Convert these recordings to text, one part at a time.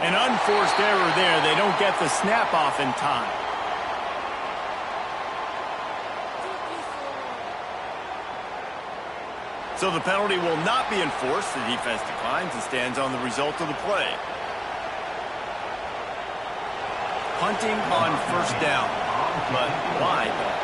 An unforced error there. They don't get the snap off in time. So the penalty will not be enforced. The defense declines and stands on the result of the play. Punting on first down, but wide.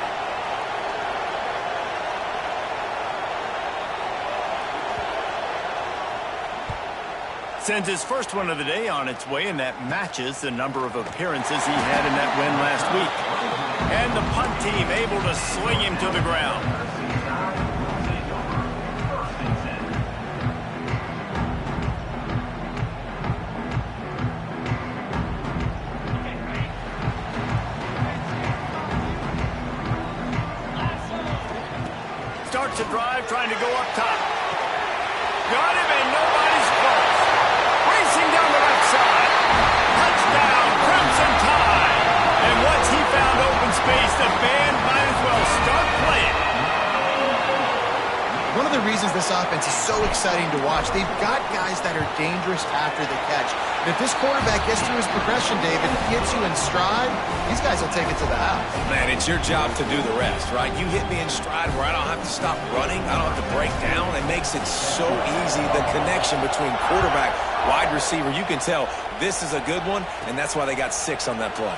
Sends his first one of the day on its way, and that matches the number of appearances he had in that win last week. And the punt team able to sling him to the ground. Starts a drive, trying to go up top. Got him, and nobody's close. Racing down the right side. Touchdown, Crimson Tide. And once he found open space, the band might as well start playing. One of the reasons this offense is so exciting to watch, they've got guys that are dangerous after the catch. And if this quarterback gets through his progression, David, gets you in stride, these guys will take it to the house. Man, it's your job to do the rest, right? You hit me in stride where I don't have to stop running. I don't have to break down. It makes it so easy, the connection between quarterback, wide receiver. You can tell this is a good one, and that's why they got 6 on that play.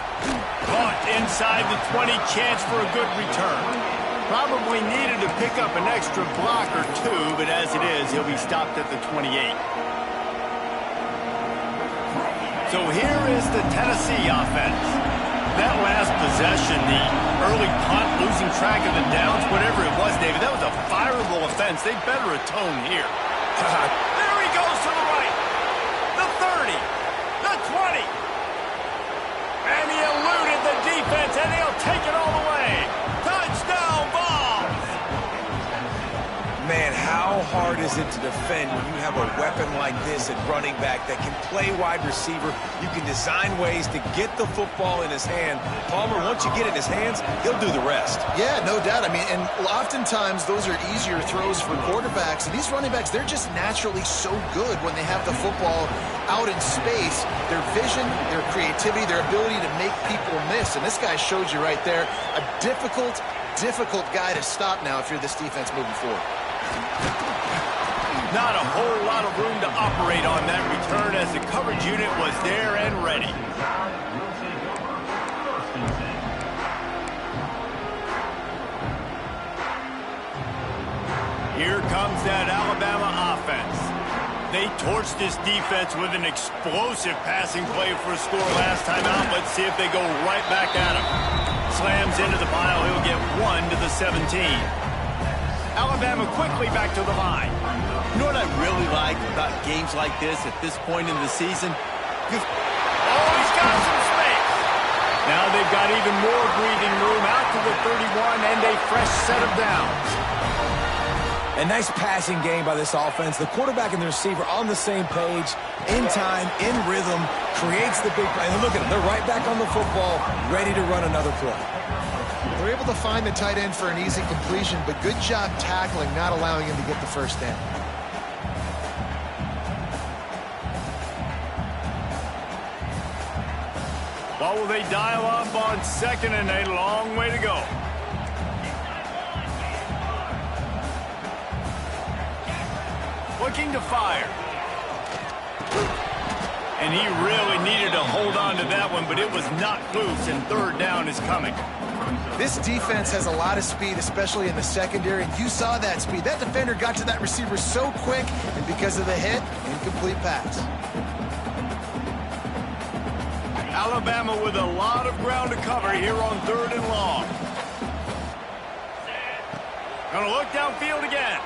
Caught inside the 20, chance for a good return. Probably needed to pick up an extra block or 2, but as it is, he'll be stopped at the 28. So here is the Tennessee offense. That last possession, the early punt, losing track of the downs, whatever it was, David, that was a fireable offense. They better atone here. There he goes to the right. The 30. The 20. And he eluded the defense, and he'll take it all the way. Touchdown, Vols! Man, how hard is it to defend when you have a weapon like this at running back that can play wide receiver? You can design ways to get the football in his hand. Palmer, once you get it in his hands, he'll do the rest. Yeah, no doubt. I mean, and oftentimes those are easier throws for quarterbacks. And these running backs, they're just naturally so good when they have the football out in space. Their vision, their creativity, their ability to make people miss. And this guy showed you right there, a difficult guy to stop now if you're this defense moving forward. Not a whole lot of room to operate on that return as the coverage unit was there and ready. Here comes that Alabama offense. They torched this defense with an explosive passing play for a score last time out. Let's see if they go right back at him. Slams into the pile. He'll get 1 to the 17. Alabama quickly back to the line. You know what I really like about games like this at this point in the season? He's got some space. Now they've got even more breathing room out to the 31 and a fresh set of downs. A nice passing game by this offense. The quarterback and the receiver on the same page, in time, in rhythm, creates the big play. And look at them. They're right back on the football, ready to run another play. They're able to find the tight end for an easy completion, but good job tackling, not allowing him to get the first down. What will they dial up on 2nd and a long way to go? Looking to fire. And he really needed to hold on to that one, but it was not loose, and 3rd down is coming. This defense has a lot of speed, especially in the secondary, and you saw that speed. That defender got to that receiver so quick, and because of the hit, incomplete pass. Alabama with a lot of ground to cover here on 3rd and long. Gonna look downfield again.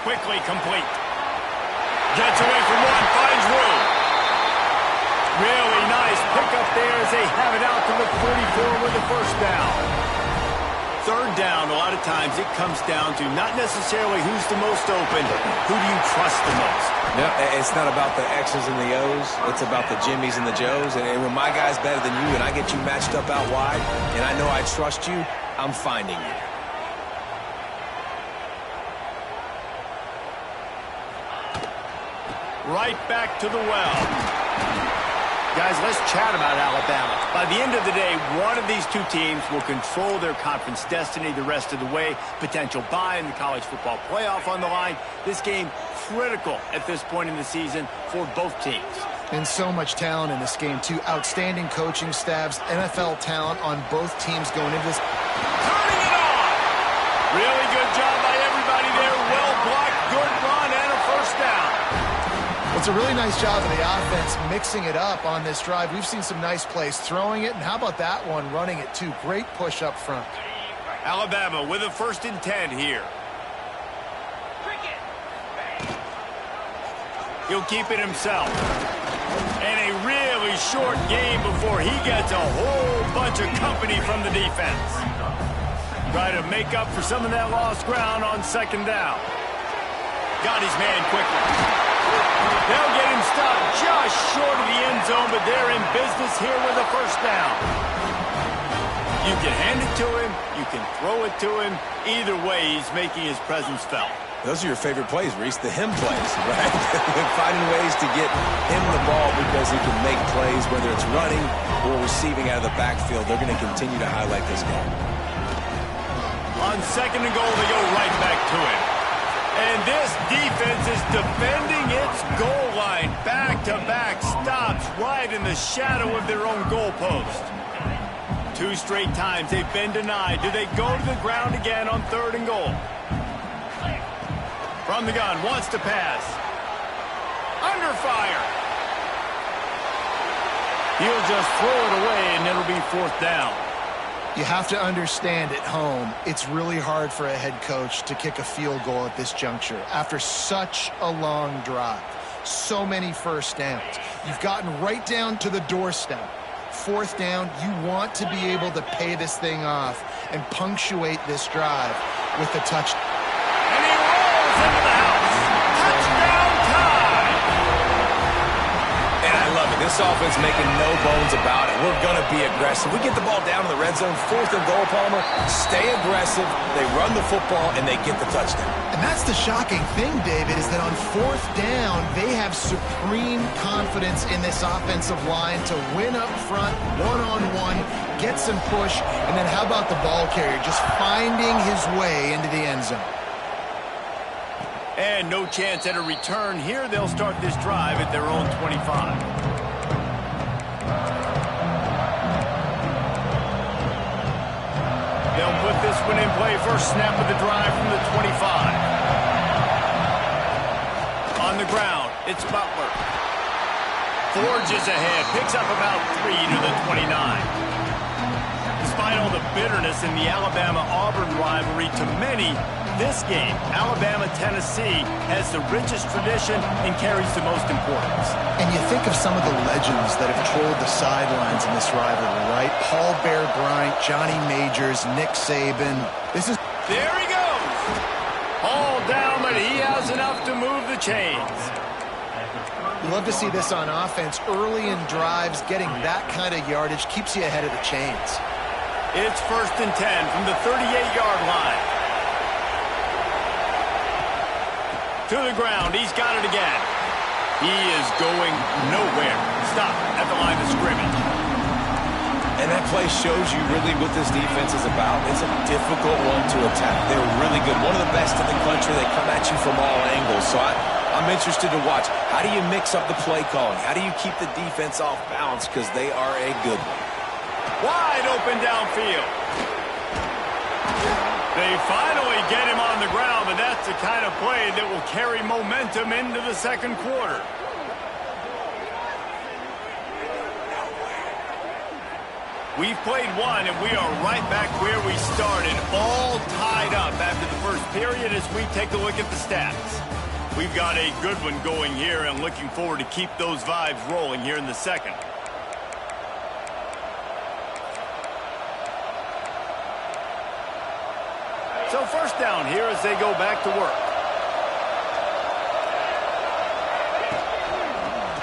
Quickly complete. Gets away from one, finds room. Really nice pickup there as they have it out to the 44 with the first down. 3rd down, a lot of times it comes down to not necessarily who's the most open, who do you trust the most? No, it's not about the X's and the O's. It's about the Jimmies and the Joes. And when my guy's better than you and I get you matched up out wide and I know I trust you, I'm finding you. right back to the well. Guys, let's chat about Alabama. By the end of the day, one of these two teams will control their conference destiny the rest of the way. Potential bye in the college football playoff on the line. This game critical at this point in the season for both teams. And so much talent in this game, too. Outstanding coaching staffs, NFL talent on both teams going into this. Turning it on! Really good job by everybody there. Well blocked, good run, and a first down. It's a really nice job of the offense mixing it up on this drive. We've seen some nice plays throwing it, and how about that one running it, too? Great push up front. Alabama with a 1st and 10 here. He'll keep it himself. And a really short game before he gets a whole bunch of company from the defense. Try to make up for some of that lost ground on 2nd down. Got his man quickly. They'll get him stopped just short of the end zone, but they're in business here with a 1st down. You can hand it to him, you can throw it to him. Either way, he's making his presence felt. Those are your favorite plays, Reese, the him plays, right? Finding ways to get him the ball because he can make plays, whether it's running or receiving out of the backfield. They're going to continue to highlight this guy. On 2nd and goal, they go right back to him. And this defense is defending its goal line. Back-to-back stops right in the shadow of their own goalpost. 2 straight times they've been denied. Do they go to the ground again on 3rd and goal? From the gun, wants to pass. Under fire. He'll just throw it away, and it'll be 4th down. You have to understand at home, it's really hard for a head coach to kick a field goal at this juncture after such a long drive. So many 1st downs. You've gotten right down to the doorstep. 4th down, you want to be able to pay this thing off and punctuate this drive with the touchdown. And he rolls into the house. Touchdown time! And I love it. This offense making no bones about it. We're going to be aggressive. We get the ball down in the red zone, 4th and goal, Palmer. Stay aggressive. They run the football, and they get the touchdown. And that's the shocking thing, David, is that on 4th down, they have supreme confidence in this offensive line to win up front, one-on-one, get some push, and then how about the ball carrier just finding his way into the end zone? And no chance at a return here. They'll start this drive at their own 25. They'll put this one in play. First snap of the drive from the 25. On the ground, it's Butler. Forges ahead, picks up about 3 to the 29. Despite all the bitterness in the Alabama-Auburn rivalry, to many, this game, Alabama-Tennessee, has the richest tradition and carries the most importance. And you think of some of the legends that have trolled the sidelines in this rivalry, right? Paul Bear Bryant, Johnny Majors, Nick Saban. There he goes! All down, but he has enough to move the chains. You love to see this on offense. Early in drives, getting that kind of yardage keeps you ahead of the chains. It's 1st and 10 from the 38-yard line. To the ground, he's got it again. He is going nowhere. Stop at the line of scrimmage. And that play shows you really what this defense is about. It's a difficult one to attack. They're really good. One of the best in the country. They come at you from all angles. So I'm interested to watch. How do you mix up the play calling? How do you keep the defense off balance? Because they are a good one. Wide open downfield. They finally get him on the ground, but that's the kind of play that will carry momentum into the 2nd quarter. We've played one, and we are right back where we started, all tied up after the first period as we take a look at the stats. We've got a good one going here, and looking forward to keep those vibes rolling here in the 2nd. So 1st down here as they go back to work.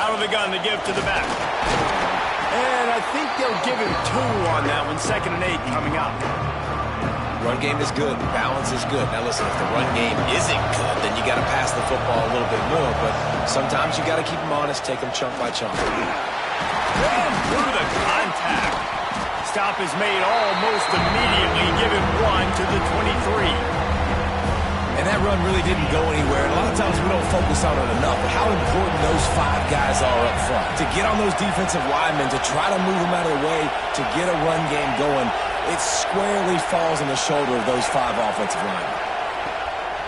Out of the gun, they give to the back. And I think they'll give him 2 on that one. 2nd and 8 coming up. Run game is good. Balance is good. Now, listen, if the run game isn't good, then you got to pass the football a little bit more. But sometimes you got to keep them honest, take them chunk by chunk. Through the contact. Stop is made almost immediately. Give him 1 to the 23. And that run really didn't go anywhere. And a lot of times we don't focus on it enough, but how important those 5 guys are up front. To get on those defensive linemen, to try to move them out of the way, to get a run game going, it squarely falls on the shoulder of those 5 offensive linemen.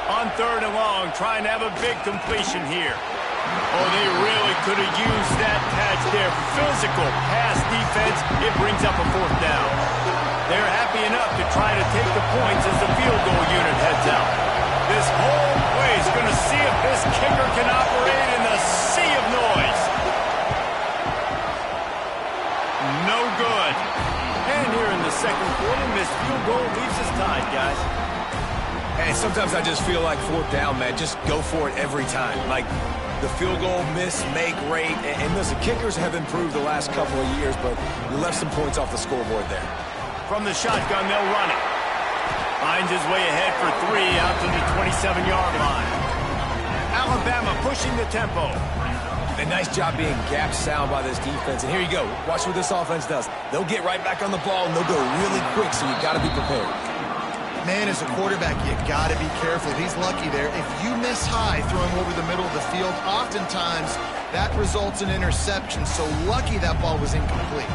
On 3rd and long, trying to have a big completion here. Oh, they really could have used that catch there. Physical pass defense, it brings up a 4th down. They're happy enough to try to take the points as the field goal unit heads out. This whole place going to see if this kicker can operate in the sea of noise. No good. And here in the 2nd quarter, missed field goal leaves us tied, guys. Hey, sometimes I just feel like 4th down, man. Just go for it every time. Like the field goal miss, make rate. And listen, kickers have improved the last couple of years, but you left some points off the scoreboard there. From the shotgun, they'll run it. Finds his way ahead for 3 out to the 27-yard line. Alabama pushing the tempo. A nice job being gap sound by this defense. And here you go. Watch what this offense does. They'll get right back on the ball, and they'll go really quick, so you got to be prepared. Man, as a quarterback, you got to be careful. He's lucky there. If you miss high throwing over the middle of the field, oftentimes that results in interception. So lucky that ball was incomplete.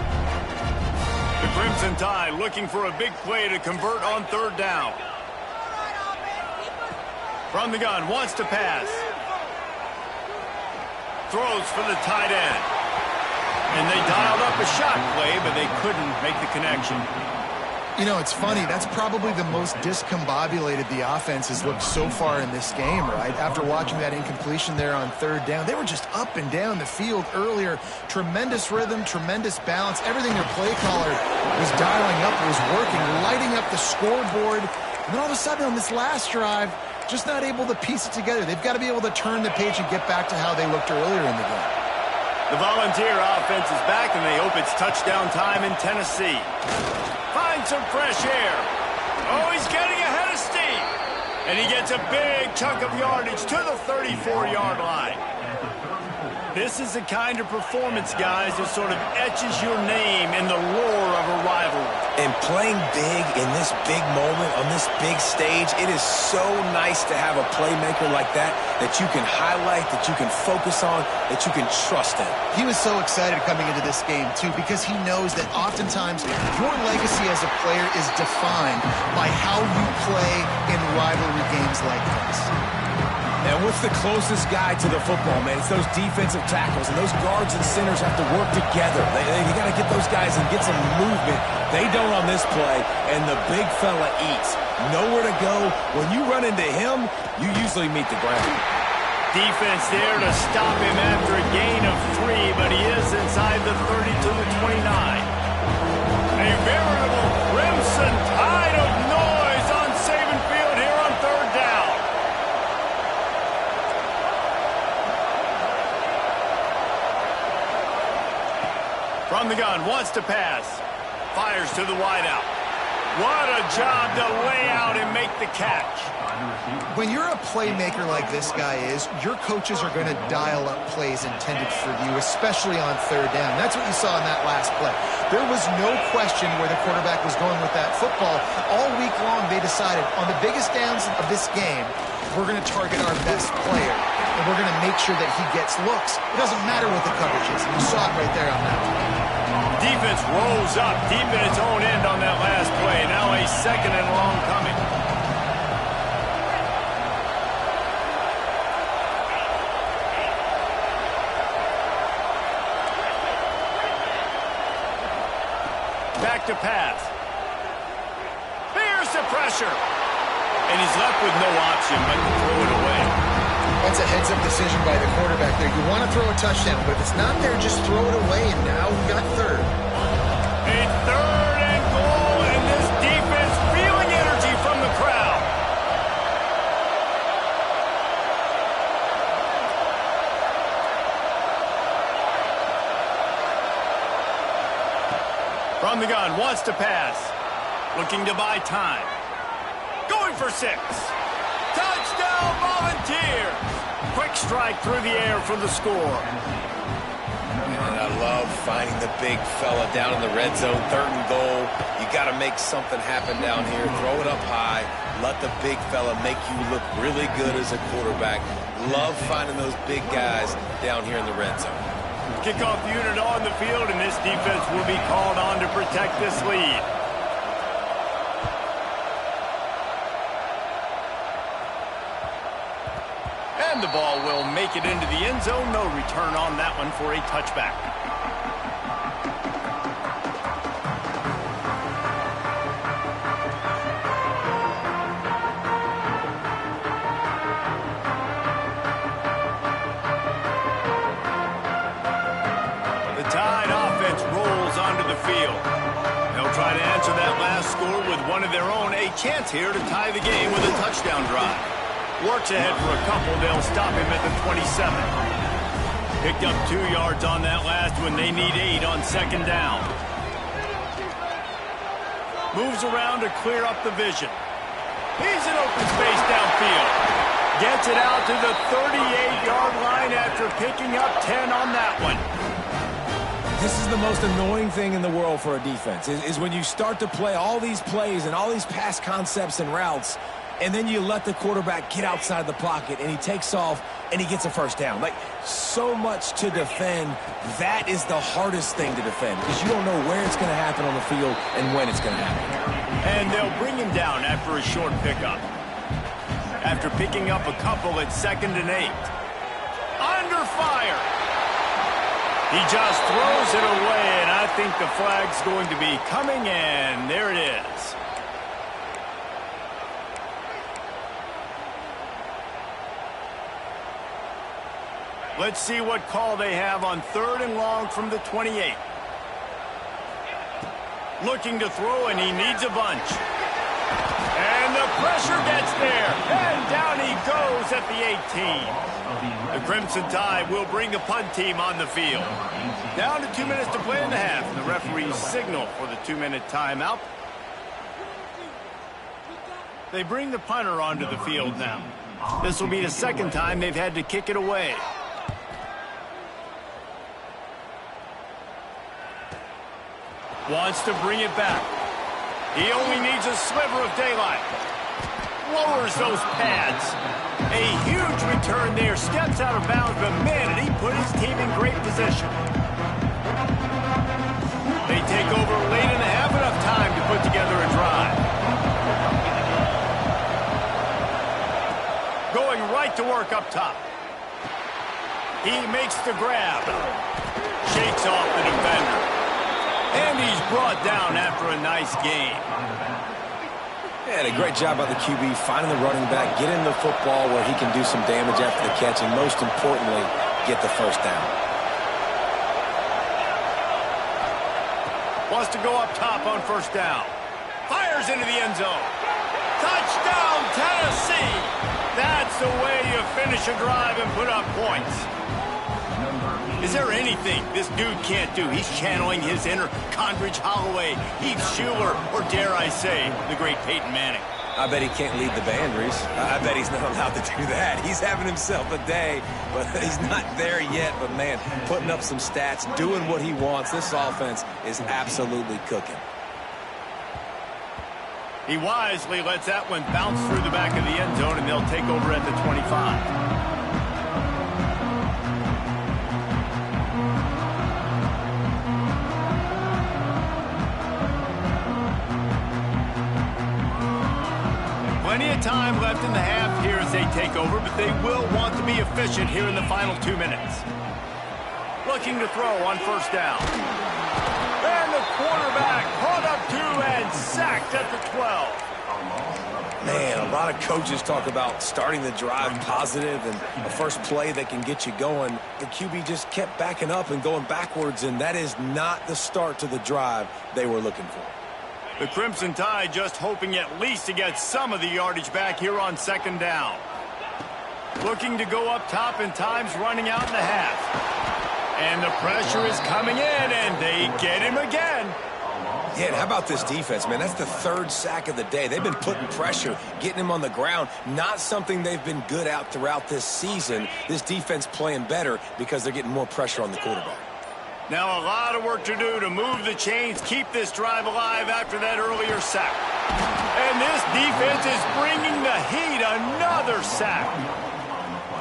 The Crimson Tide looking for a big play to convert on 3rd down. From the gun, wants to pass. Throws for the tight end. And they dialed up a shot play, but they couldn't make the connection. You know, it's funny. That's probably the most discombobulated the offense has looked so far in this game, right? After watching that incompletion there on 3rd down, they were just up and down the field earlier. Tremendous rhythm, tremendous balance. Everything their play caller was dialing up was working, lighting up the scoreboard. And then all of a sudden on this last drive, just not able to piece it together. They've got to be able to turn the page and get back to how they looked earlier in the game. The Volunteer offense is back, and they hope it's touchdown time in Tennessee. Find some fresh air. Oh, he's getting ahead of steam. And he gets a big chunk of yardage to the 34-yard line. This is the kind of performance, guys, that sort of etches your name in the lore of a rivalry. And playing big in this big moment, on this big stage, it is so nice to have a playmaker like that you can highlight, that you can focus on, that you can trust in. He was so excited coming into this game, too, because he knows that oftentimes your legacy as a player is defined by how you play in rivalry games like this. And what's the closest guy to the football, man? It's those defensive tackles, and those guards and centers have to work together. You got to get those guys and get some movement. They don't on this play, and the big fella eats. Nowhere to go. When you run into him, you usually meet the ground. Defense there to stop him after a gain of 3, but he is inside the 30 to the 29. A veritable crimson tide of noise on Saban Field here on 3rd down. From the gun, wants to pass. Fires to the wideout. What a job to lay out and make the catch. When you're a playmaker like this guy is, your coaches are going to dial up plays intended for you, especially on 3rd down. That's what you saw in that last play. There was no question where the quarterback was going with that football. All week long, they decided on the biggest downs of this game, we're going to target our best player, and we're going to make sure that he gets looks. It doesn't matter what the coverage is. You saw it right there on that one. Defense rolls up deep in its own end on that last play. Now a 2nd and long coming. Back to pass. Fears the pressure. And he's left with no option but to throw it away. That's a heads-up decision by the quarterback there. You want to throw a touchdown, but if it's not there, just throw it away, and now we got 3rd. A 3rd and goal, and this defense feeling energy from the crowd. From the gun, wants to pass. Looking to buy time. going for 6. Touchdown, Volunteers! Quick strike through the air for the score. And I love finding the big fella down in the red zone, 3rd and goal. You got to make something happen down here. Throw it up high. Let the big fella make you look really good as a quarterback. Love finding those big guys down here in the red zone. Kickoff unit on the field, and this defense will be called on to protect this lead. And the ball will make it into the end zone. No return on that one for a touchback. The Tide offense rolls onto the field. They'll try to answer that last score with one of their own. A chance here to tie the game with a touchdown drive. Works ahead for a couple. They'll stop him at the 27. Picked up 2 yards on that last one. They need 8 on 2nd down. Moves around to clear up the vision. He's in open space downfield. Gets it out to the 38-yard line after picking up 10 on that one. This is the most annoying thing in the world for a defense, is when you start to play all these plays and all these pass concepts and routes, and then you let the quarterback get outside the pocket, and he takes off, and he gets a 1st down. Like, so much to defend. That is the hardest thing to defend, because you don't know where it's going to happen on the field and when it's going to happen. And they'll bring him down after a short pickup. After picking up a couple at 2nd and 8. Under fire. He just throws it away, and I think the flag's going to be coming, and there it is. Let's see what call they have on 3rd and long from the 28. Looking to throw, and he needs a bunch. And the pressure gets there, and down he goes at the 18. The Crimson Tide will bring the punt team on the field. Down to 2 minutes to play in the half. The referees signal for the 2-minute timeout. They bring the punter onto the field now. This will be the 2nd time they've had to kick it away. Wants to bring it back. He only needs a sliver of daylight. Lowers those pads. A huge return there. Steps out of bounds, but man, did he put his team in great position. They take over late in the half, enough time to put together a drive. Going right to work up top. He makes the grab. Shakes off the defender. And he's brought down after a nice game. Yeah, a great job by the QB, finding the running back, getting the football where he can do some damage after the catch, and most importantly, get the 1st down. Wants to go up top on 1st down. Fires into the end zone. Touchdown, Tennessee! That's the way you finish a drive and put up points. Is there anything this dude can't do? He's channeling his inner Condridge Holloway, Heath Schuler, or dare I say, the great Peyton Manning. I bet he can't lead the band, Reese. I bet he's not allowed to do that. He's having himself a day, but he's not there yet. But, man, putting up some stats, doing what he wants. This offense is absolutely cooking. He wisely lets that one bounce through the back of the end zone, and they'll take over at the 25. Plenty of time left in the half here as they take over, but they will want to be efficient here in the final 2 minutes. Looking to throw on 1st down. And the quarterback caught up to and sacked at the 12. Man, a lot of coaches talk about starting the drive positive and a first play that can get you going. The QB just kept backing up and going backwards, and that is not the start to the drive they were looking for. The Crimson Tide just hoping at least to get some of the yardage back here on 2nd down. Looking to go up top, and time's running out in the half. And the pressure is coming in, and they get him again. Yeah, and how about this defense, man? That's the third sack of the day. They've been putting pressure, getting him on the ground. Not something they've been good at throughout this season. This defense playing better because they're getting more pressure on the quarterback. Now a lot of work to do to move the chains, keep this drive alive after that earlier sack. And this defense is bringing the heat. Another sack.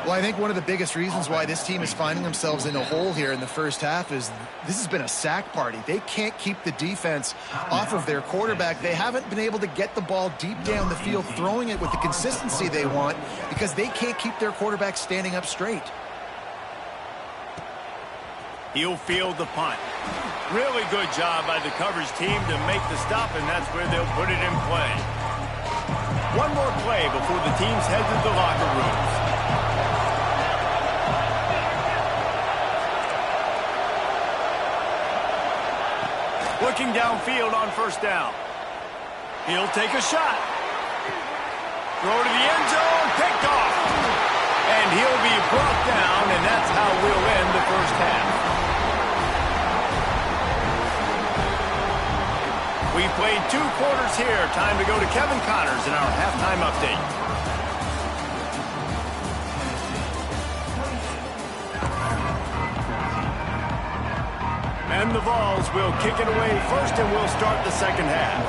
Well, I think one of the biggest reasons why this team is finding themselves in a hole here in the first half is this has been a sack party. They can't keep the defense off of their quarterback. They haven't been able to get the ball deep down the field, throwing it with the consistency they want because they can't keep their quarterback standing up straight. He'll field the punt. Really good job by the coverage team to make the stop, and that's where they'll put it in play. One more play before the teams head to the locker rooms. Looking downfield on first down. He'll take a shot. Throw to the end zone, picked off. And he'll be brought down, and that's how we'll end the first half. We played 2 quarters here. Time to go to Kevin Connors in our halftime update. And the Vols will kick it away first, and we'll start the second half.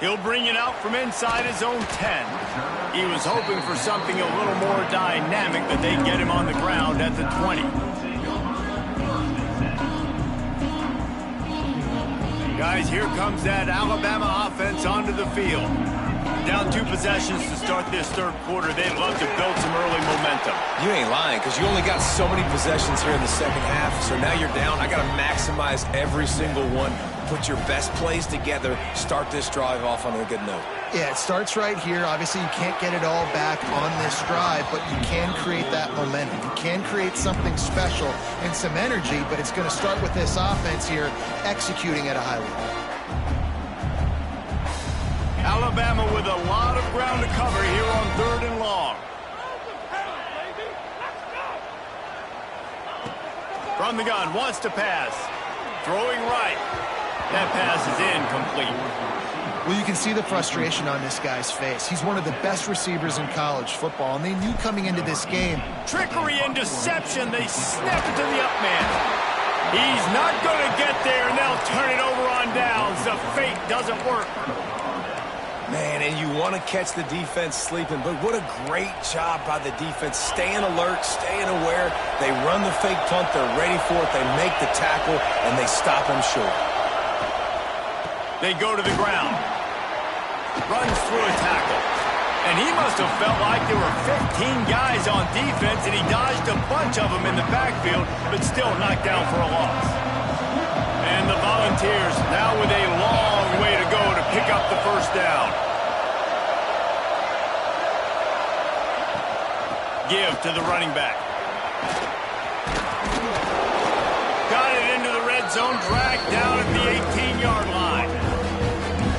He'll bring it out from inside his own 10. He was hoping for something a little more dynamic, that they get him on the ground at the 20. Guys, here comes that Alabama offense onto the field. Down 2 possessions to start this third quarter. They'd love to build some early momentum. You ain't lying, because you only got so many possessions here in the second half. So now you're down. I got to maximize every single one. Put your best plays together. Start this drive off on a good note. Yeah, it starts right here. Obviously, you can't get it all back on this drive, but you can create that momentum. You can create something special and some energy, but it's going to start with this offense here executing at a high level. Alabama with a lot of ground to cover here on 3rd and long. From the gun, wants to pass. Throwing right. That pass is incomplete. Well, you can see the frustration on this guy's face. He's one of the best receivers in college football, and they knew coming into this game. Trickery and deception. They snap it to the up man. He's not going to get there, and they'll turn it over on downs. The fake doesn't work. Man, and you want to catch the defense sleeping, but what a great job by the defense. Staying alert, staying aware. They run the fake punt. They're ready for it. They make the tackle, and they stop him short. They go to the ground. Runs through a tackle. And he must have felt like there were 15 guys on defense, and he dodged a bunch of them in the backfield, but still knocked down for a loss. And the Volunteers now with a long way to go to pick up the first down. Give to the running back. Got it into the red zone, dragged down at the 18-yard line.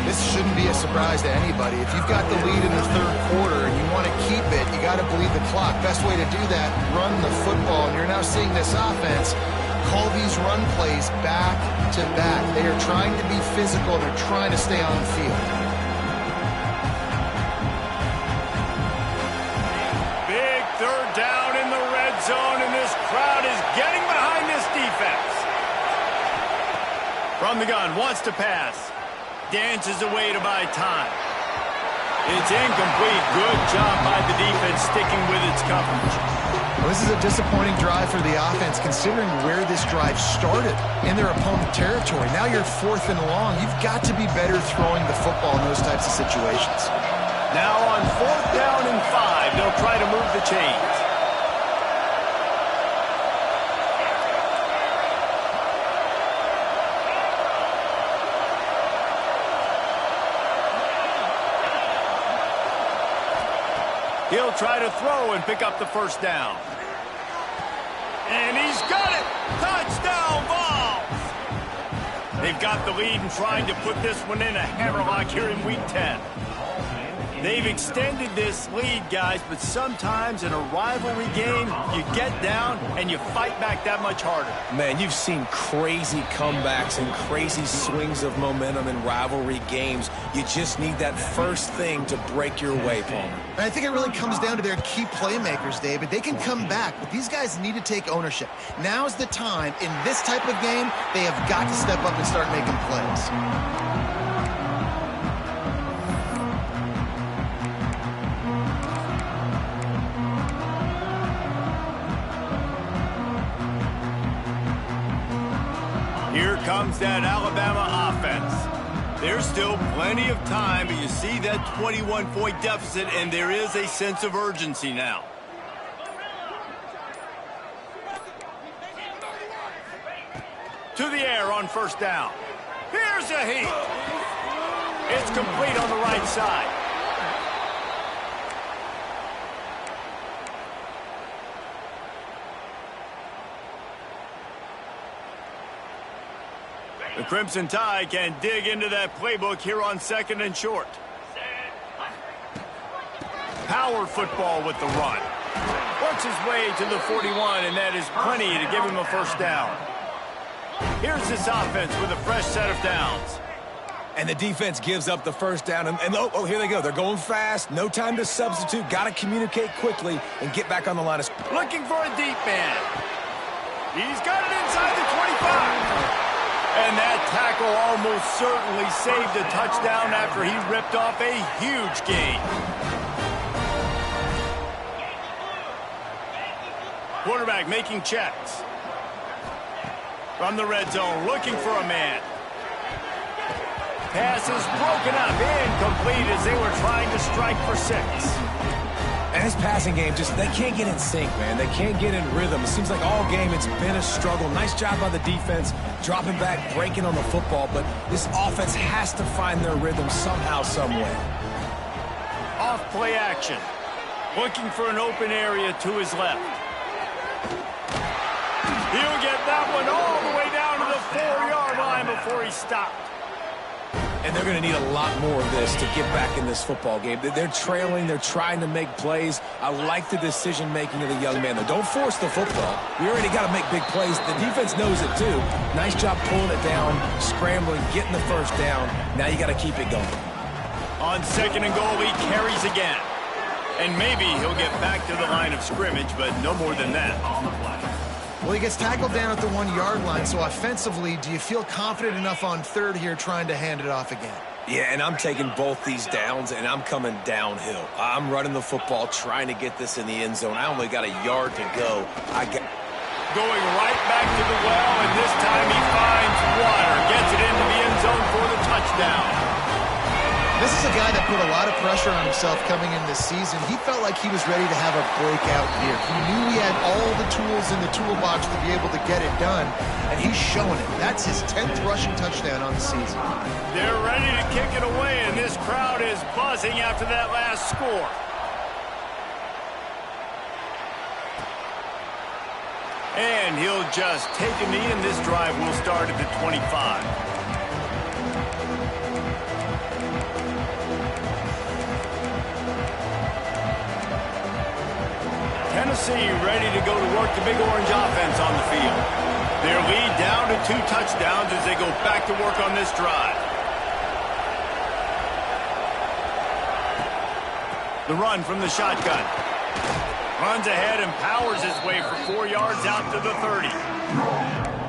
This shouldn't be a surprise to anybody. If you've got the lead in the third quarter and you want to keep it, you got to bleed the clock. Best way to do that, run the football. And you're now seeing this offense call these run plays back to back. They are trying to be physical. They're trying to stay on the field. Big third down in the red zone, and this crowd is getting behind this defense. From the gun, wants to pass. Dances away to buy time. It's incomplete. Good job by the defense sticking with its coverage. Well, this is a disappointing drive for the offense considering where this drive started in their opponent territory. Now you're 4th and long. You've got to be better throwing the football in those types of situations. Now on 4th down and 5, they'll try to move the chains. He'll try to throw and pick up the first down. And he's got it! Touchdown, Vols! They've got the lead and trying to put this one in a hammerlock here in Week 10. They've extended this lead, guys, but sometimes in a rivalry game, you get down and you fight back that much harder. Man, you've seen crazy comebacks and crazy swings of momentum in rivalry games. You just need that first thing to break your way, Palmer. And I think it really comes down to their key playmakers, David. They can come back, but these guys need to take ownership. Now's the time. In this type of game, they have got to step up and start making plays. Here comes that Alabama offense. There's still plenty of time, but you see that 21-point deficit, and there is a sense of urgency now. To the air on first down. Here's a heat. It's complete on the right side. The Crimson Tide can dig into that playbook here on 2nd and short. Power football with the run. Works his way to the 41, and that is plenty to give him a first down. Here's this offense with a fresh set of downs. And the defense gives up the first down. And oh, here they go. They're going fast. No time to substitute. Got to communicate quickly and get back on the line of scrimmage. Looking for a deep man. He's got it inside the 25. And that tackle almost certainly saved a touchdown after he ripped off a huge gain. Quarterback making checks. From the red zone, looking for a man. Pass is broken up, incomplete as they were trying to strike for 6. And his passing game, they can't get in sync, man. They can't get in rhythm. It seems like all game it's been a struggle. Nice job by the defense, dropping back, breaking on the football, but this offense has to find their rhythm somehow, some way. Off play action. Looking for an open area to his left. He'll get that one all the way down to the 4-yard line before he stopped. And they're going to need a lot more of this to get back in this football game. They're trailing. They're trying to make plays. I like the decision-making of the young man, though. Don't force the football. We already got to make big plays. The defense knows it, too. Nice job pulling it down, scrambling, getting the first down. Now you got to keep it going. On 2nd and goal, he carries again. And maybe he'll get back to the line of scrimmage, but no more than that. Well, he gets tackled down at the 1-yard line, so offensively, do you feel confident enough on 3rd here trying to hand it off again? Yeah, and I'm taking both these downs, and I'm coming downhill. I'm running the football, trying to get this in the end zone. I only got a yard to go. Going right back to the well, and this time he finds water. Gets it into the end zone for the touchdown. This is a guy that put a lot of pressure on himself coming in this season. He felt like he was ready to have a breakout year. He knew he had all the tools in the toolbox to be able to get it done, and he's showing it. That's his 10th rushing touchdown on the season. They're ready to kick it away, and this crowd is buzzing after that last score. And he'll just take a knee, and this drive will start at the 25. Tennessee ready to go to work the Big Orange offense on the field. Their lead down to 2 touchdowns as they go back to work on this drive. The run from the shotgun. Runs ahead and powers his way for 4 yards out to the 30.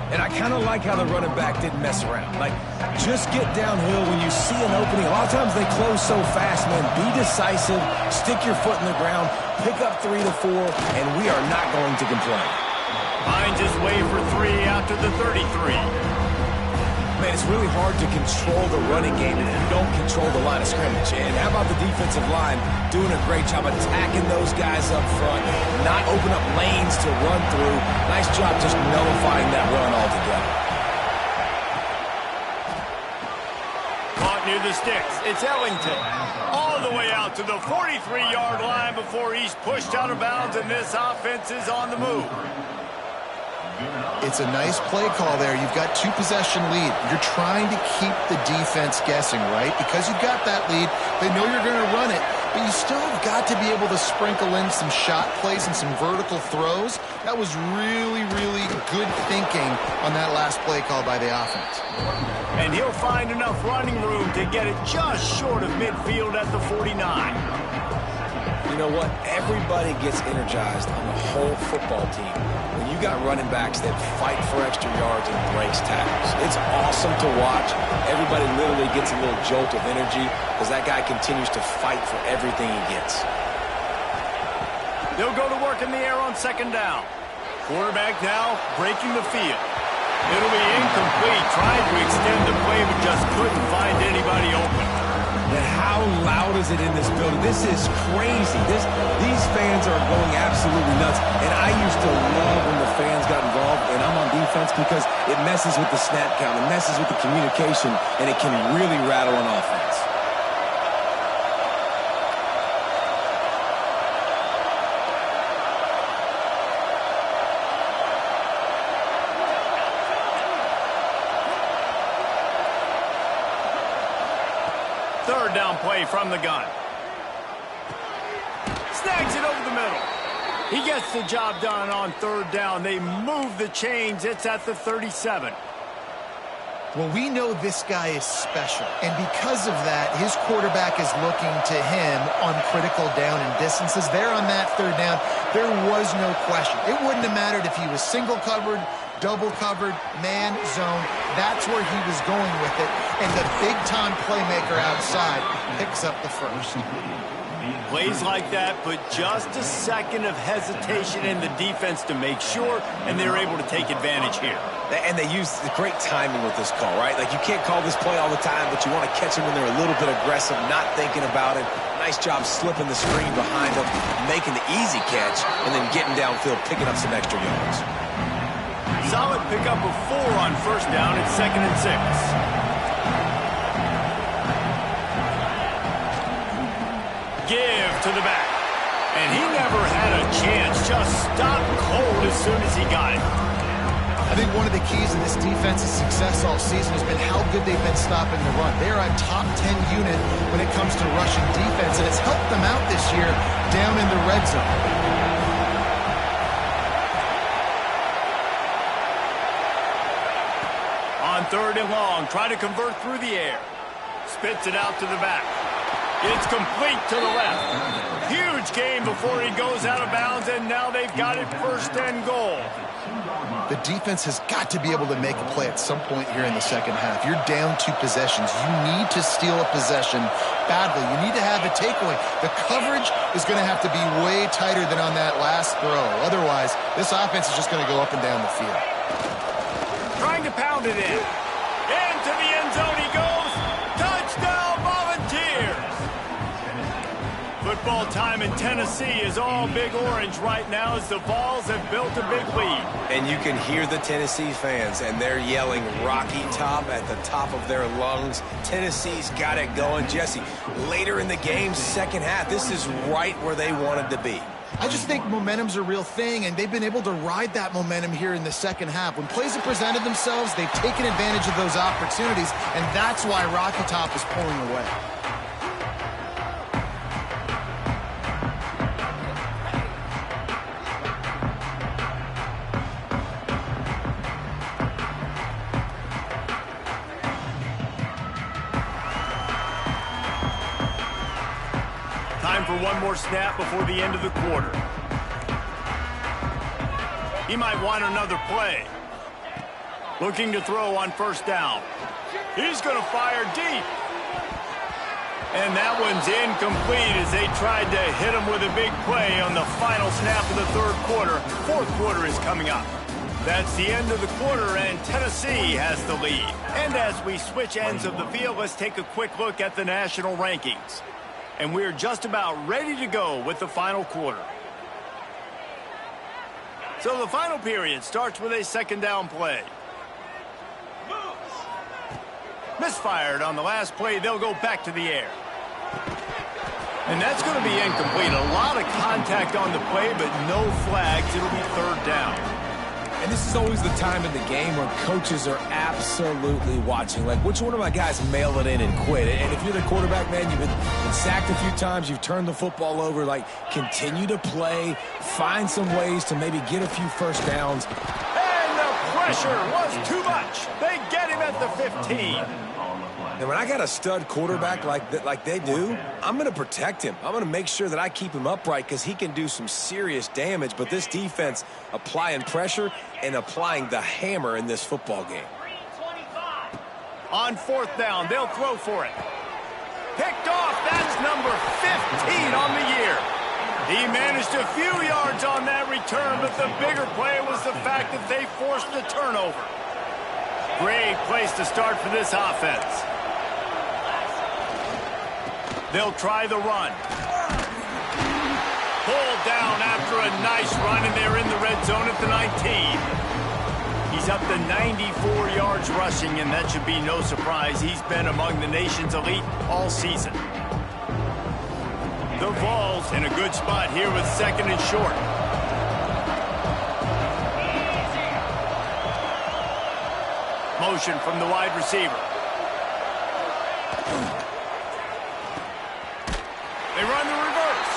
And I kind of like how the running back didn't mess around. Like, just get downhill when you see an opening. A lot of times they close so fast, man. Be decisive, stick your foot in the ground, pick up 3 to 4, and we are not going to complain. Finds his way for 3 out to the 33. Man, it's really hard to control the running game if you don't control the line of scrimmage. And how about the defensive line doing a great job attacking those guys up front, not open up lanes to run through. Nice job just nullifying that run altogether. Caught near the sticks. It's Ellington. All the way out to the 43-yard line before he's pushed out of bounds, and this offense is on the move. It's a nice play call there. You've got 2-possession lead. You're trying to keep the defense guessing, right? Because you've got that lead, they know you're going to run it, but you still have got to be able to sprinkle in some shot plays and some vertical throws. That was really, really good thinking on that last play call by the offense. And he'll find enough running room to get it just short of midfield at the 49. You know what? Everybody gets energized on the whole football team when you got running backs that fight for extra yards and breaks tackles. It's awesome to watch. Everybody literally gets a little jolt of energy because that guy continues to fight for everything he gets. They'll go to work in the air on second down. Quarterback now breaking the field. It'll be incomplete, trying to extend the play, but just couldn't find anybody open. And how loud is it in this building? This is crazy. These fans are going absolutely nuts. And I used to love when the fans got involved, and I'm on defense because it messes with the snap count, it messes with the communication, and it can really rattle an offense. Third down play from the gun. Snags it over the middle. He gets the job done on third down. They move the chains. It's at the 37. Well, we know this guy is special, and because of that, his quarterback is looking to him on critical down and distances. There on that third down, there was no question. It wouldn't have mattered if he was single covered, double covered, man, zone. That's where he was going with it, and the big-time playmaker outside picks up the first. Plays like that put just a second of hesitation in the defense to make sure, and they're able to take advantage here. And they use the great timing with this call, right? Like, you can't call this play all the time, but you want to catch them when they're a little bit aggressive, not thinking about it. Nice job slipping the screen behind them, making the easy catch, and then getting downfield, picking up some extra yards. Solid pickup of 4 on first down at 2nd and 6. Give to the back. And he never had a chance. Just stopped cold as soon as he got it. I think one of the keys in this defense's success all season has been how good they've been stopping the run. They're a top 10 unit when it comes to rushing defense, and it's helped them out this year down in the red zone. On third and long, try to convert through the air. Spits it out to the back. It's complete to the left. Huge gain before he goes out of bounds, and now they've got it 1st and goal. The defense has got to be able to make a play at some point here in the second half. You're down 2 possessions. You need to steal a possession badly. You need to have a takeaway. The coverage is going to have to be way tighter than on that last throw. Otherwise, this offense is just going to go up and down the field. Trying to pound it in. Into the end zone he goes. Touchdown, Volunteers! Football time in Tennessee is all big orange right now as the Vols have built a big lead. And you can hear the Tennessee fans, and they're yelling Rocky Top at the top of their lungs. Tennessee's got it going. Jesse, later in the game, second half, this is right where they wanted to be. I just think momentum's a real thing, and they've been able to ride that momentum here in the second half. When plays have presented themselves, they've taken advantage of those opportunities, and that's why Rocky Top is pulling away. Time for one more snap before the end of the quarter. He might want another play. Looking to throw on first down. He's going to fire deep. And that one's incomplete as they tried to hit him with a big play on the final snap of the third quarter. Fourth quarter is coming up. That's the end of the quarter, and Tennessee has the lead. And as we switch ends of the field, let's take a quick look at the national rankings. And we're just about ready to go with the final quarter. So the final period starts with a second down play. Misfired on the last play. They'll go back to the air. And that's going to be incomplete. A lot of contact on the play, but no flags. It'll be third down. And this is always the time in the game where coaches are absolutely watching. Like, which one of my guys mail it in and quit? And if you're the quarterback, man, you've been sacked a few times, you've turned the football over, like, continue to play, find some ways to maybe get a few first downs. And the pressure was too much. They get him at the 15. And when I got a stud quarterback like they do, I'm going to protect him. I'm going to make sure that I keep him upright because he can do some serious damage. But this defense applying pressure and applying the hammer in this football game. On 4th down, they'll throw for it. Picked off. That's number 15 on the year. He managed a few yards on that return, but the bigger play was the fact that they forced the turnover. Great place to start for this offense. They'll try the run. Pulled down after a nice run, and they're in the red zone at the 19. He's up to 94 yards rushing, and that should be no surprise. He's been among the nation's elite all season. The Vols in a good spot here with 2nd and short. Motion from the wide receiver. They run the reverse.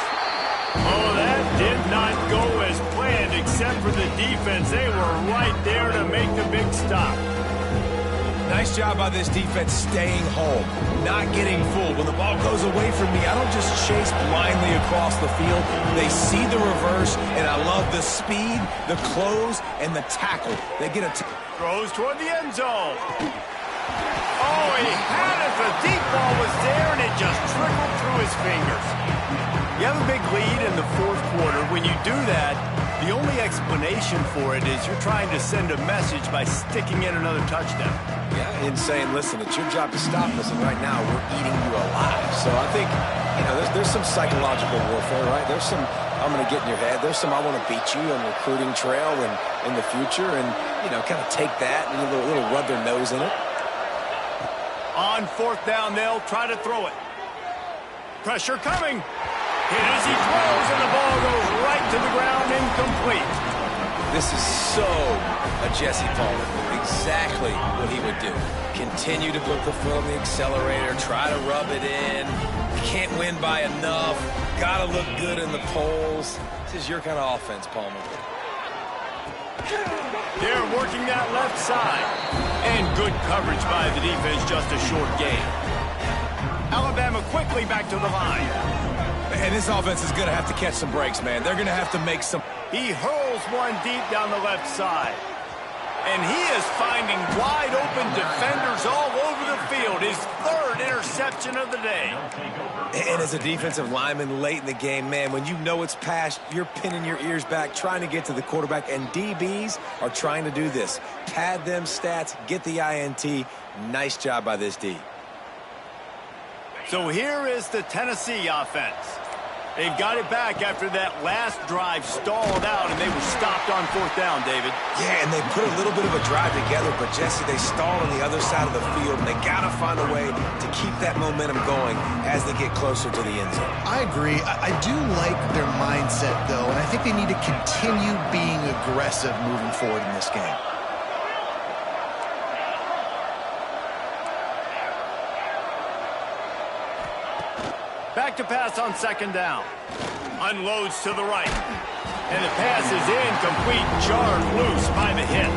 Oh, that did not go as planned, except for the defense. They were right there to make the big stop. Nice job by this defense staying home, not getting fooled. When the ball goes away from me, I don't just chase blindly across the field. They see the reverse, and I love the speed, the close, and the tackle. They get a throws toward the end zone. Oh, he had it. The deep ball was there, and it just trickled through his fingers. You have a big lead in the 4th quarter. When you do that, the only explanation for it is you're trying to send a message by sticking in another touchdown. Yeah, and saying, listen, it's your job to stop us, and right now we're eating you alive. So I think, you know, there's some psychological warfare, right? There's some, I'm going to get in your head. There's some, I want to beat you on recruiting trail and in the future, and, you know, kind of take that and a little rub their nose in it. On 4th down, they'll try to throw it. Pressure coming. Hit as he throws, and the ball goes right to the ground, incomplete. This is so a Jesse Palmer. Exactly what he would do. Continue to put the foot on the accelerator, try to rub it in. Can't win by enough. Gotta look good in the polls. This is your kind of offense, Palmer. They're working that left side. And good coverage by the defense, just a short gain. Alabama quickly back to the line. And this offense is going to have to catch some breaks, man. They're going to have to make some... He hurls one deep down the left side. And he is finding wide open defenders all over the field. His 3rd interception of the day. And as a defensive lineman late in the game, man, when you know it's past, you're pinning your ears back, trying to get to the quarterback. And DBs are trying to do this. Pad them stats, get the INT. Nice job by this D. So here is the Tennessee offense. They've got it back after that last drive stalled out, and they were stopped on 4th down, David. Yeah, and they put a little bit of a drive together, but, Jesse, they stalled on the other side of the field, and they got to find a way to keep that momentum going as they get closer to the end zone. I agree. I do like their mindset, though, and I think they need to continue being aggressive moving forward in this game. Back to pass on 2nd down. Unloads to the right. And the pass is incomplete, jarred loose by the hit.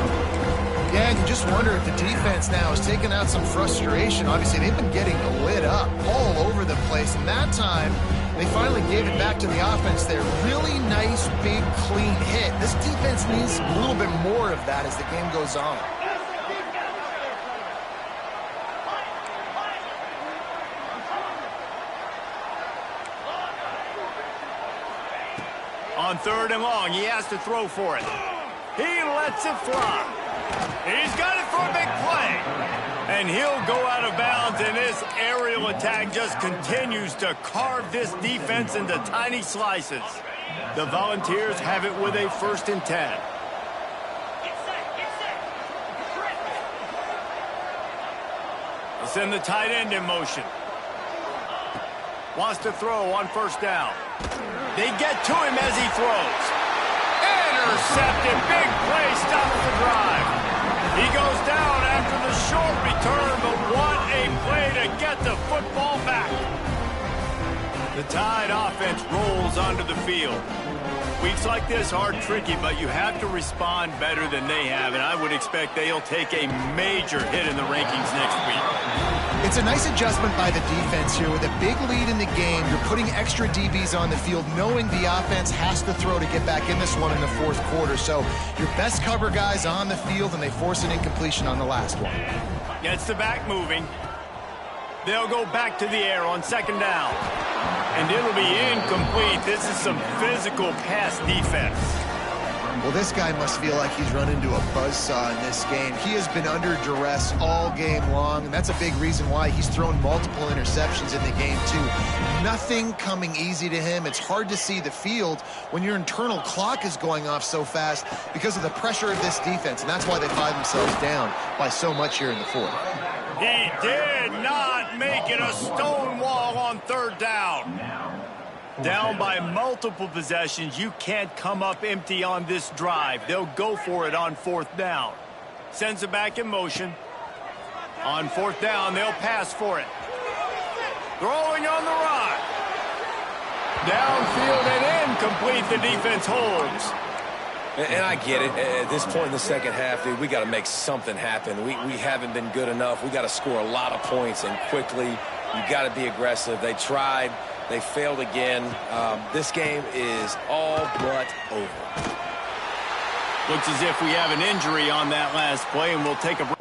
Yeah, and you just wonder if the defense now is taking out some frustration. Obviously, they've been getting lit up all over the place. And that time, they finally gave it back to the offense there. Really nice, big, clean hit. This defense needs a little bit more of that as the game goes on. On 3rd and long, he has to throw for it. He lets it fly. He's got it for a big play. And he'll go out of bounds, and this aerial attack just continues to carve this defense into tiny slices. The Volunteers have it with a 1st and 10. They'll send the tight end in motion. Wants to throw on 1st down. They get to him as he throws. Intercepted. Big play stops the drive. He goes down after the short return, but what a play to get the football back. The Tide offense rolls onto the field. Weeks like this are tricky, but you have to respond better than they have, and I would expect they'll take a major hit in the rankings next week. It's a nice adjustment by the defense here. With a big lead in the game, you're putting extra DBs on the field, knowing the offense has to throw to get back in this one in the fourth quarter. So your best cover guys on the field, and they force an incompletion on the last one. Gets the back moving. They'll go back to the air on second down. And it'll be incomplete. This is some physical pass defense. Well, this guy must feel like he's run into a buzzsaw in this game. He has been under duress all game long, and that's a big reason why he's thrown multiple interceptions in the game, too. Nothing coming easy to him. It's hard to see the field when your internal clock is going off so fast because of the pressure of this defense, and that's why they find themselves down by so much here in the fourth. He did not make it a stone wall on third down. Down by multiple possessions, you can't come up empty on this drive. They'll go for it on fourth down. Sends it back in motion. On fourth down, they'll pass for it. Throwing on the run. Downfield and incomplete. The defense holds. And I get it. At this point in the second half, dude, we got to make something happen. We haven't been good enough. We got to score a lot of points and quickly. You got to be aggressive. They tried. They failed again. This game is all but over. Looks as if we have an injury on that last play, and we'll take a break.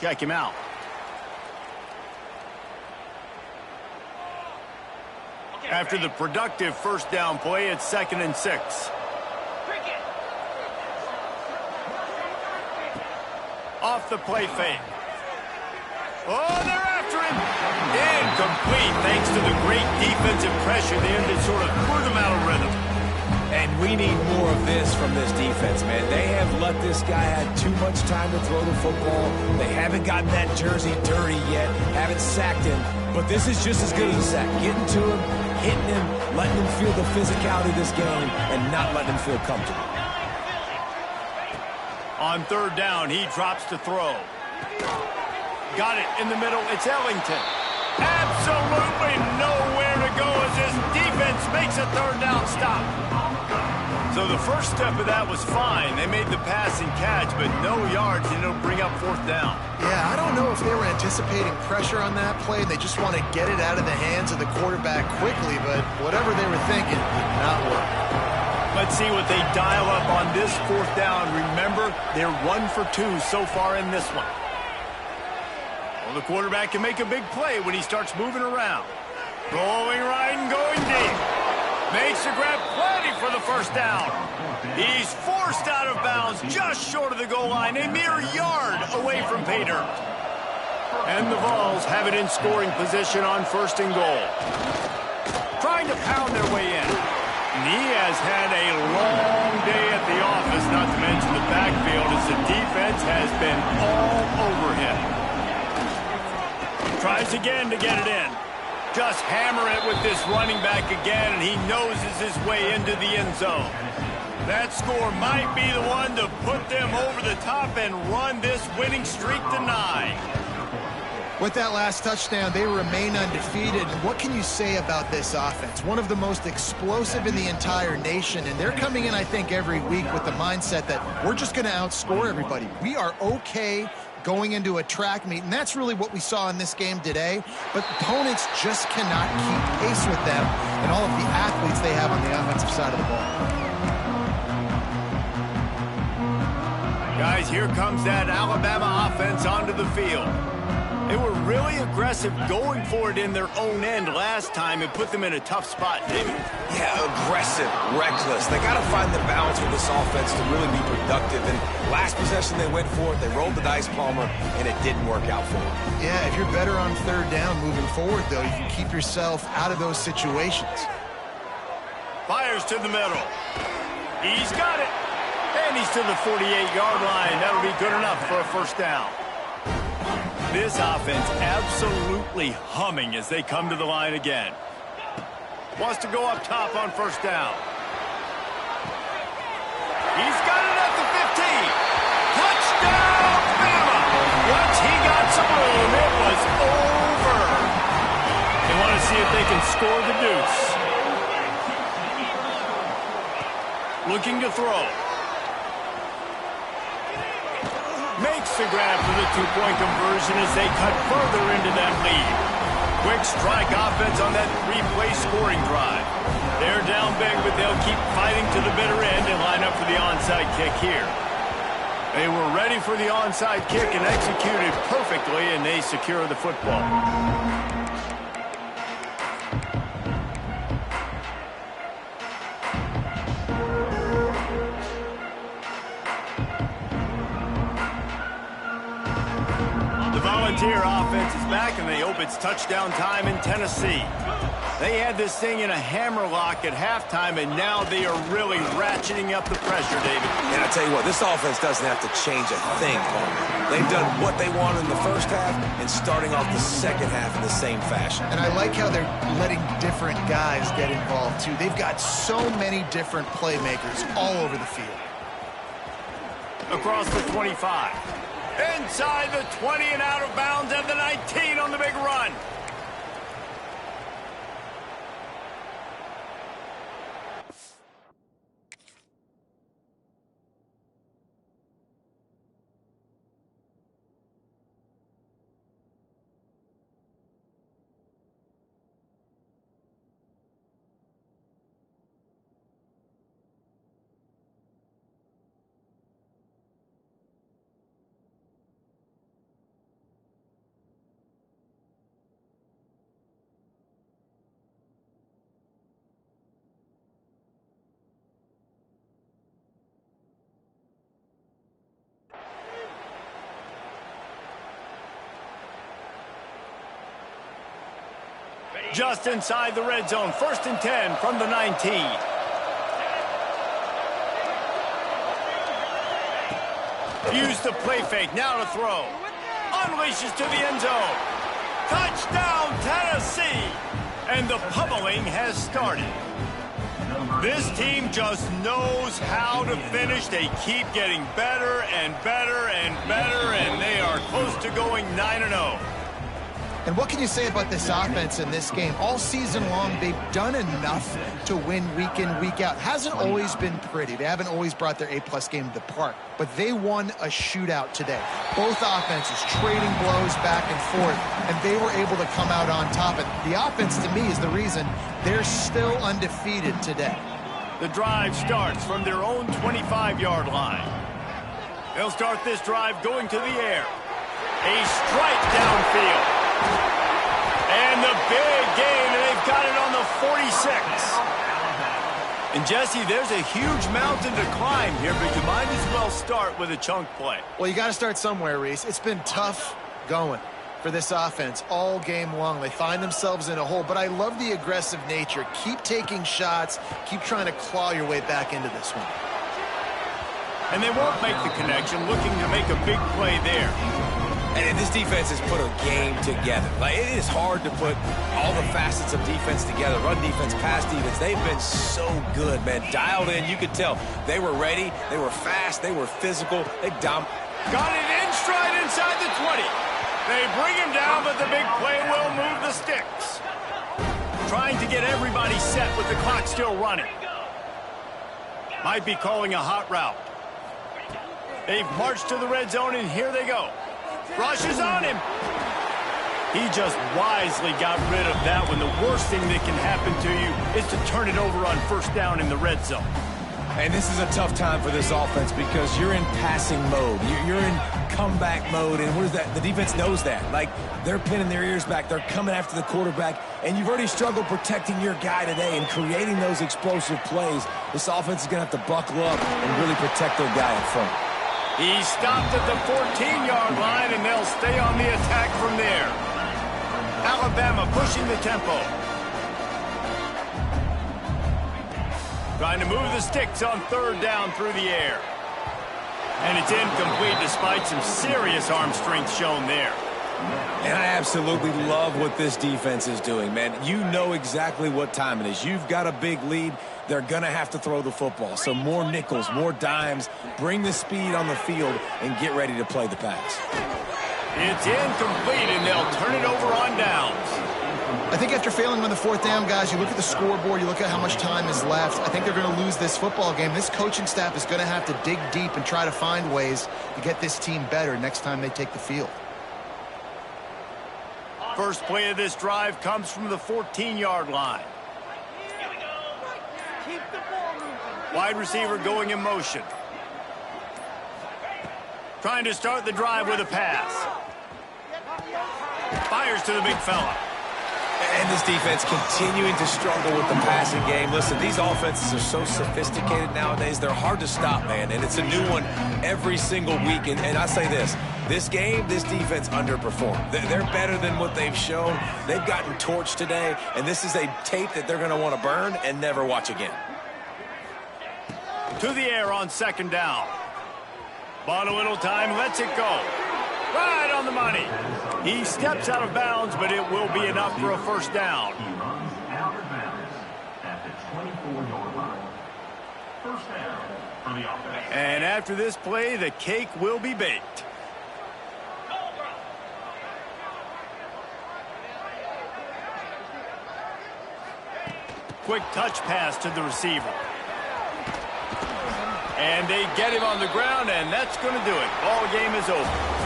Check him out. After the productive first down play, it's 2nd and 6. Off the play fake. Oh, they're after him. Incomplete thanks to the great defensive pressure there that sort of threw them out of rhythm. And we need more of this from this defense, man. They have let this guy have too much time to throw the football. They haven't gotten that jersey dirty yet, haven't sacked him. But this is just as good as a sack. Getting to him, hitting him, letting him feel the physicality of this game, and not letting him feel comfortable. On third down, he drops to throw. Got it in the middle. It's Ellington. Absolutely nowhere to go as this defense makes a third down stop. So the first step of that was fine. They made the pass and catch, but no yards, and it'll bring up fourth down. Yeah, I don't know if they were anticipating pressure on that play. They just want to get it out of the hands of the quarterback quickly, but whatever they were thinking did not work. Let's see what they dial up on this fourth down. Remember, they're 1 for 2 so far in this one. Well, the quarterback can make a big play when he starts moving around. Going right and going deep. Makes the grab plenty for the first down. He's forced out of bounds just short of the goal line, a mere yard away from pay dirt. And the Vols have it in scoring position on 1st and goal. Trying to pound their way in. And he has had a long day at the office, not to mention the backfield, as the defense has been all over him. Tries again to get it in. Just hammer it with this running back again, and he noses his way into the end zone. That score might be the one to put them over the top and run this winning streak to 9. With that last touchdown, they remain undefeated. And what can you say about this offense? One of the most explosive in the entire nation, and they're coming in, I think, every week with the mindset that we're just going to outscore everybody. We are okay going into a track meet, and that's really what we saw in this game today. But opponents just cannot keep pace with them and all of the athletes they have on the offensive side of the ball. Guys, here comes that Alabama offense onto the field. They were really aggressive going for it in their own end last time and put them in a tough spot, David. Yeah, aggressive, reckless. They got to find the balance with this offense to really be productive. And last possession they went for it, they rolled the dice, Palmer, and it didn't work out for them. Yeah, if you're better on third down moving forward, though, you can keep yourself out of those situations. Fires to the middle. He's got it. And he's to the 48-yard line. That'll be good enough for a first down. This offense absolutely humming as they come to the line again. Wants to go up top on first down. He's got it at the 15. Touchdown, Bama! Once he got some room, it was over. They want to see if they can score the deuce. Looking to throw. Makes the grab for the two-point conversion as they cut further into that lead. Quick strike offense on that three-play scoring drive. They're down big, but they'll keep fighting to the bitter end and line up for the onside kick here. They were ready for the onside kick and executed perfectly, and they secure the football. Volunteer offense is back, and they hope it's touchdown time in Tennessee. They had this thing in a hammerlock at halftime, and now they are really ratcheting up the pressure, David. And I tell you what, this offense doesn't have to change a thing, Palmer. They've done what they wanted in the first half and starting off the second half in the same fashion. And I like how they're letting different guys get involved, too. They've got so many different playmakers all over the field. Across the 25. Inside the 20 and out of bounds at the 19 on the big run. Just inside the red zone. 1st and 10 from the 19. Use the play fake. Now to throw. Unleashes to the end zone. Touchdown, Tennessee. And the pummeling has started. This team just knows how to finish. They keep getting better and better and better, and they are close to going 9-0. And what can you say about this offense in this game? All season long, they've done enough to win week in, week out. Hasn't always been pretty. They haven't always brought their A-plus game to the park. But they won a shootout today. Both offenses trading blows back and forth, and they were able to come out on top. And the offense, to me, is the reason they're still undefeated today. The drive starts from their own 25-yard line. They'll start this drive going to the air. A strike downfield. And the big gain, and they've got it on the 46. And, Jesse, there's a huge mountain to climb here, but you might as well start with a chunk play. Well, you got to start somewhere, Reese. It's been tough going for this offense all game long. They find themselves in a hole, but I love the aggressive nature. Keep taking shots. Keep trying to claw your way back into this one. And they won't make the connection, looking to make a big play there. And this defense has put a game together. Like, it is hard to put all the facets of defense together. Run defense, pass defense. They've been so good, man. Dialed in. You could tell they were ready. They were fast. They were physical. They dominated. Got it in stride inside the 20. They bring him down, but the big play will move the sticks. Trying to get everybody set with the clock still running. Might be calling a hot route. They've marched to the red zone, and here they go. Rushes on him. He just wisely got rid of that one. The worst thing that can happen to you is to turn it over on first down in the red zone. And this is a tough time for this offense because you're in passing mode. You're in comeback mode, and what is that? The defense knows that. Like, they're pinning their ears back. They're coming after the quarterback, and you've already struggled protecting your guy today and creating those explosive plays. This offense is going to have to buckle up and really protect their guy up front. He stopped at the 14-yard line, and they'll stay on the attack from there. Alabama pushing the tempo. Trying to move the sticks on third down through the air. And it's incomplete despite some serious arm strength shown there. And I absolutely love what this defense is doing, man. You know exactly what time it is. You've got a big lead. They're going to have to throw the football. So more nickels, more dimes. Bring the speed on the field and get ready to play the pass. It's incomplete, and they'll turn it over on downs. I think after failing on the fourth down, guys, you look at the scoreboard, you look at how much time is left. I think they're going to lose this football game. This coaching staff is going to have to dig deep and try to find ways to get this team better next time they take the field. First play of this drive comes from the 14-yard line. Wide receiver going in motion. Trying to start the drive with a pass. Fires to the big fella. And this defense continuing to struggle with the passing game. Listen, these offenses are so sophisticated nowadays. They're hard to stop, man. And it's a new one every single week. And I say this game, this defense underperformed. They're better than what they've shown. They've gotten torched today. And this is a tape that they're going to want to burn and never watch again. To the air on second down. Bought a little time, lets it go. Right on the money. He steps out of bounds, but it will be enough for a first down. And after this play, the cake will be baked. Quick touch pass to the receiver. And they get him on the ground, and that's going to do it. Ball game is over.